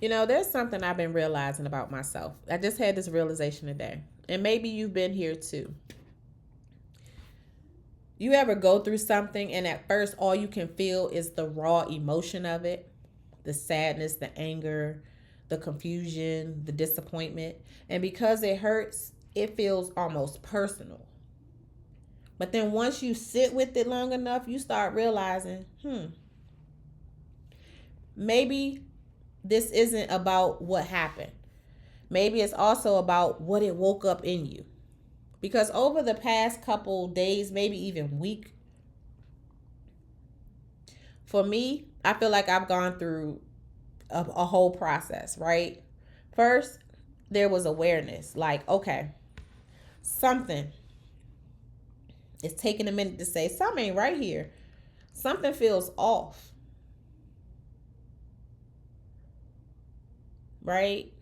There's something I've been realizing about myself. I just had this realization today, and maybe you've been here too. You ever go through something and at first all you can feel is the raw emotion of it, the sadness, the anger, the confusion, the disappointment. And because it hurts, it feels almost personal. But then once you sit with it long enough, you start realizing, maybe this isn't about what happened. Maybe it's also about what it woke up in you. Because over the past couple days, maybe even week, for me, I feel like I've gone through a whole process, right? First, there was awareness, like, okay, something is taking a minute to say, something ain't right here. Something feels off, right?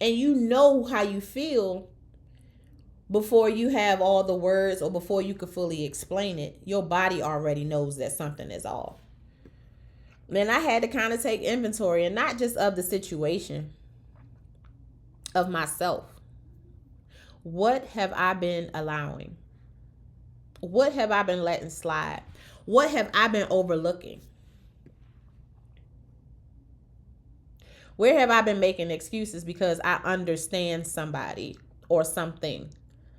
And you know how you feel before you have all the words or before you could fully explain it. Your body already knows that something is off. Then I had to kind of take inventory, and not just of the situation, of myself. What have I been allowing? What have I been letting slide? What have I been overlooking? Where have I been making excuses because I understand somebody or something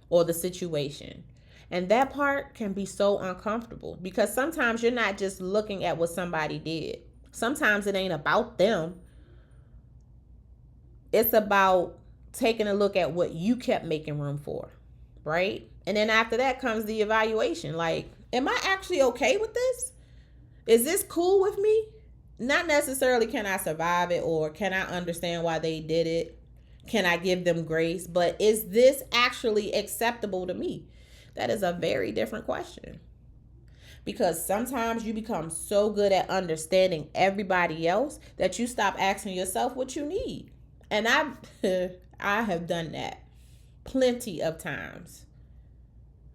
or the situation? And that part can be so uncomfortable because sometimes you're not just looking at what somebody did. Sometimes it ain't about them. It's about taking a look at what you kept making room for, right? And then after that comes the evaluation. Like, am I actually okay with this? Is this cool with me? Not necessarily can I survive it or can I understand why they did it? Can I give them grace? But is this actually acceptable to me? That is a very different question. Because sometimes you become so good at understanding everybody else that you stop asking yourself what you need. And I have done that plenty of times.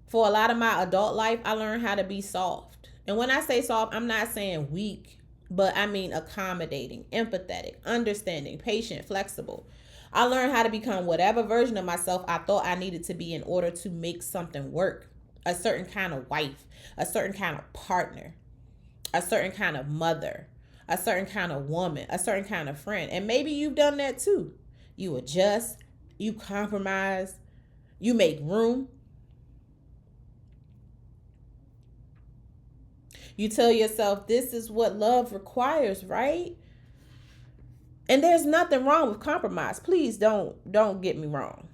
For a lot of my adult life, I learned how to be soft. And when I say soft, I'm not saying weak, but I mean accommodating, empathetic, understanding, patient, flexible. I learned how to become whatever version of myself I thought I needed to be in order to make something work. A certain kind of wife, a certain kind of partner, a certain kind of mother, a certain kind of woman, a certain kind of friend. And maybe you've done that too. You adjust, you compromise, you make room. You tell yourself this is what love requires, right? And there's nothing wrong with compromise. Please don't get me wrong.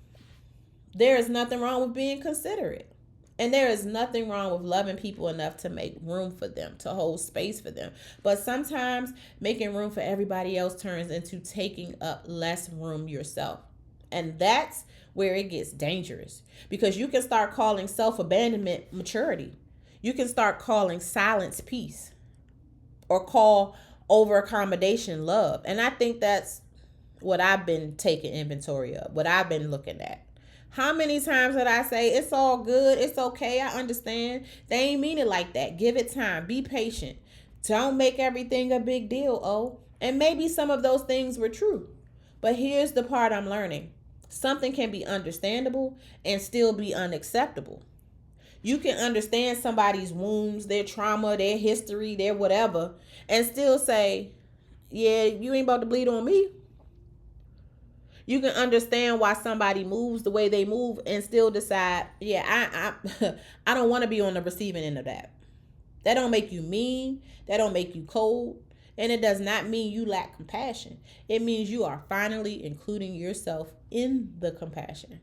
There is nothing wrong with being considerate. And there is nothing wrong with loving people enough to make room for them, to hold space for them. But sometimes making room for everybody else turns into taking up less room yourself. And that's where it gets dangerous because you can start calling self abandonment maturity. You can start calling silence peace or call over accommodation love. And I think that's what I've been taking inventory of, what I've been looking at. How many times did I say, it's all good, it's okay, I understand? They ain't mean it like that. Give it time, be patient. Don't make everything a big deal, oh. And maybe some of those things were true. But here's the part I'm learning something can be understandable and still be unacceptable. You can understand somebody's wounds, their trauma, their history, their whatever, and still say, yeah, you ain't about to bleed on me. You can understand why somebody moves the way they move and still decide, yeah, I don't want to be on the receiving end of that. That don't make you mean. That don't make you cold. And it does not mean you lack compassion. It means you are finally including yourself in the compassion.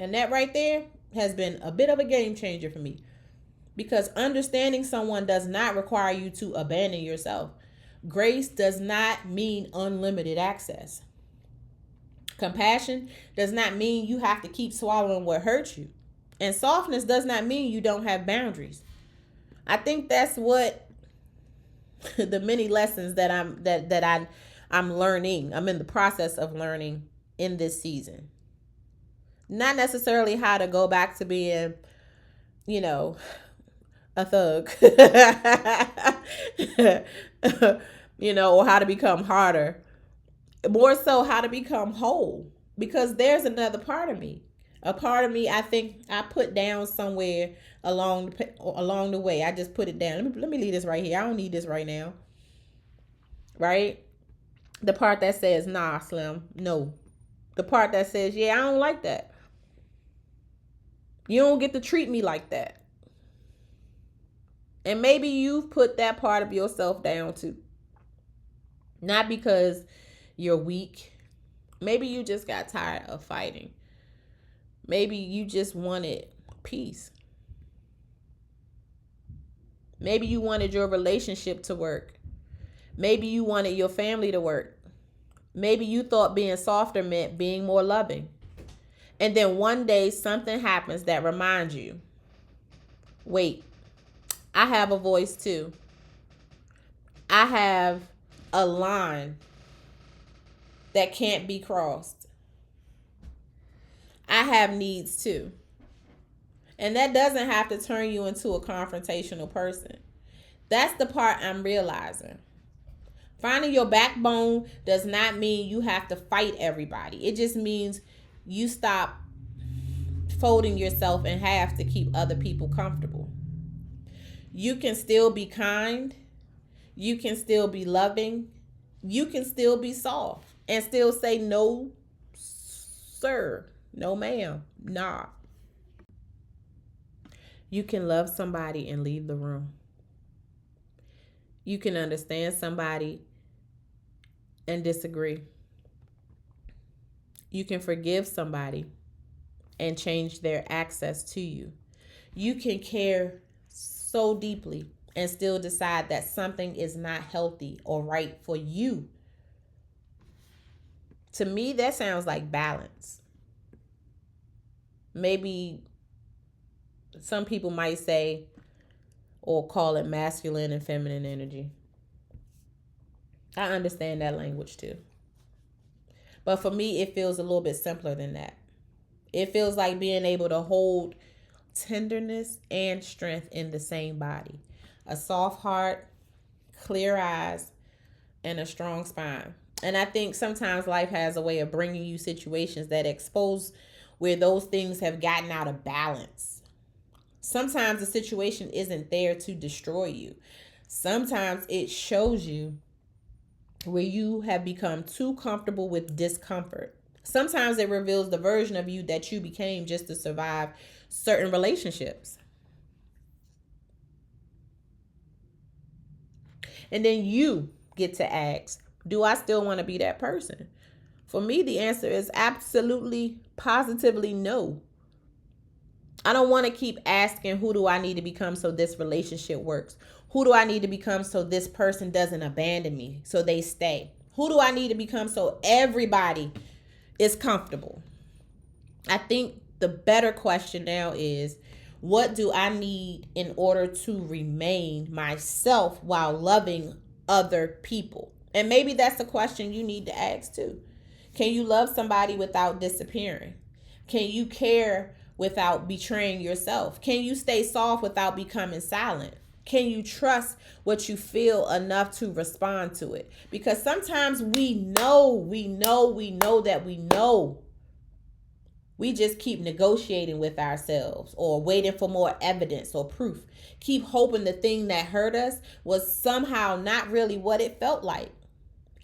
And that right there has been a bit of a game changer for me. Because understanding someone does not require you to abandon yourself. Grace does not mean unlimited access. Compassion does not mean you have to keep swallowing what hurts you. And softness does not mean you don't have boundaries. I think that's what the many lessons I'm learning. I'm in the process of learning in this season. Not necessarily how to go back to being, you know, a thug. Or how to become harder. More so how to become whole, because there's another part of me. A part of me I think I put down somewhere along the way. I just put it down. Let me leave this right here. I don't need this right now. Right? The part that says, nah, Slim, no. The part that says, yeah, I don't like that. You don't get to treat me like that. And maybe you've put that part of yourself down too. Not because you're weak. Maybe you just got tired of fighting. Maybe you just wanted peace. Maybe you wanted your relationship to work. Maybe you wanted your family to work. Maybe you thought being softer meant being more loving. And then one day something happens that reminds you, wait, I have a voice too. I have a line that can't be crossed. I have needs too. And that doesn't have to turn you into a confrontational person. That's the part I'm realizing. Finding your backbone does not mean you have to fight everybody. It just means you stop folding yourself in half to keep other people comfortable. You can still be kind. You can still be loving. You can still be soft and still say no, sir, no, ma'am, nah. You can love somebody and leave the room. You can understand somebody and disagree. You can forgive somebody and change their access to you. You can care so deeply and still decide that something is not healthy or right for you. To me, that sounds like balance. Maybe some people might say or call it masculine and feminine energy. I understand that language too. But for me, it feels a little bit simpler than that. It feels like being able to hold tenderness and strength in the same body. A soft heart, clear eyes, and a strong spine. And I think sometimes life has a way of bringing you situations that expose where those things have gotten out of balance. Sometimes the situation isn't there to destroy you. Sometimes it shows you where you have become too comfortable with discomfort. Sometimes it reveals the version of you that you became just to survive certain relationships. And then you get to ask, do I still want to be that person? For me, the answer is absolutely, positively no. I don't want to keep asking, who do I need to become so this relationship works? Who do I need to become so this person doesn't abandon me, so they stay? Who do I need to become so everybody is comfortable? I think the better question now is, what do I need in order to remain myself while loving other people? And maybe that's a question you need to ask too. Can you love somebody without disappearing? Can you care without betraying yourself? Can you stay soft without becoming silent? Can you trust what you feel enough to respond to it? Because sometimes we know that we know. We just keep negotiating with ourselves or waiting for more evidence or proof. Keep hoping the thing that hurt us was somehow not really what it felt like.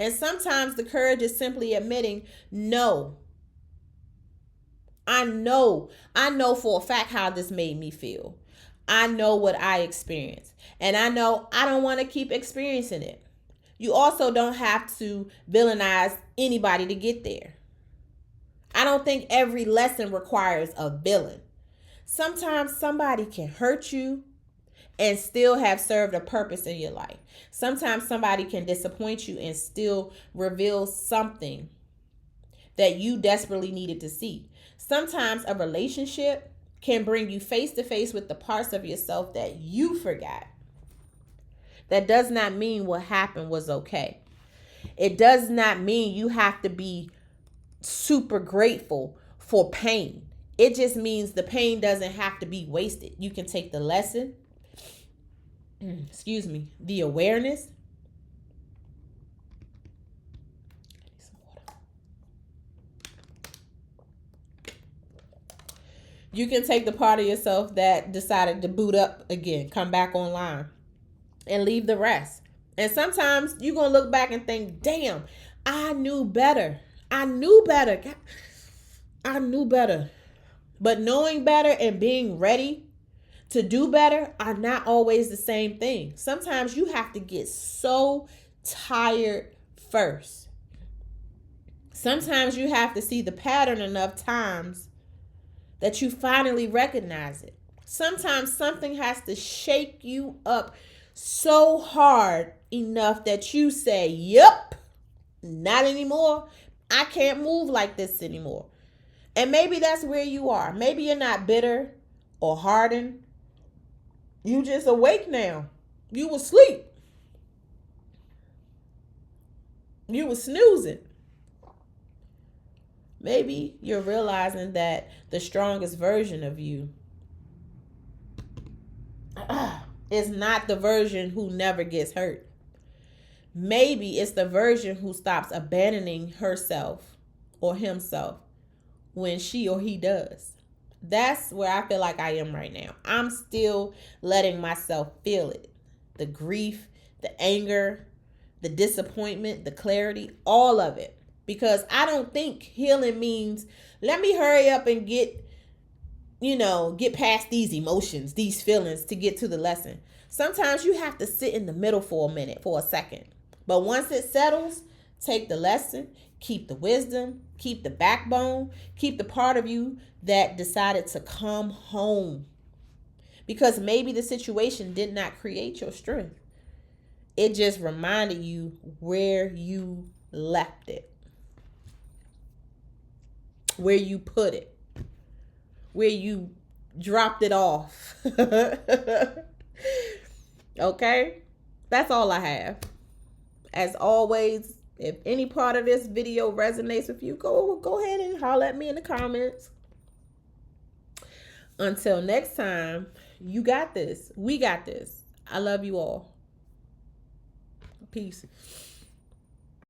And sometimes the courage is simply admitting, no, I know for a fact how this made me feel. I know what I experienced. And I know I don't want to keep experiencing it. You also don't have to villainize anybody to get there. I don't think every lesson requires a villain. Sometimes somebody can hurt you and still have served a purpose in your life. Sometimes somebody can disappoint you and still reveal something that you desperately needed to see. Sometimes a relationship can bring you face to face with the parts of yourself that you forgot. That does not mean what happened was okay. It does not mean you have to be super grateful for pain. It just means the pain doesn't have to be wasted. You can take the lesson, the awareness, You can take the part of yourself that decided to boot up again, come back online, and leave the rest. And sometimes you're going to look back and think, damn, I knew better. I knew better. I knew better. But knowing better and being ready to do better are not always the same thing. Sometimes you have to get so tired first. Sometimes you have to see the pattern enough times that you finally recognize it. Sometimes something has to shake you up so hard enough that you say, yep, not anymore. I can't move like this anymore. And maybe that's where you are. Maybe you're not bitter or hardened. You just awake now. You was asleep. You was snoozing. Maybe you're realizing that the strongest version of you is not the version who never gets hurt. Maybe it's the version who stops abandoning herself or himself when she or he does. That's where I feel like I am right now. I'm still letting myself feel it. The grief, the anger, the disappointment, the clarity, all of it. Because I don't think healing means let me hurry up and get past these emotions, these feelings to get to the lesson. Sometimes you have to sit in the middle for a minute, for a second. But once it settles, take the lesson, keep the wisdom, keep the backbone, keep the part of you that decided to come home. Because maybe the situation did not create your strength. It just reminded you where you left it, where you put it, where you dropped it off. Okay? That's all I have. As always, if any part of this video resonates with you, go ahead and holler at me in the comments. Until next time, you got this. We got this. I love you all. Peace.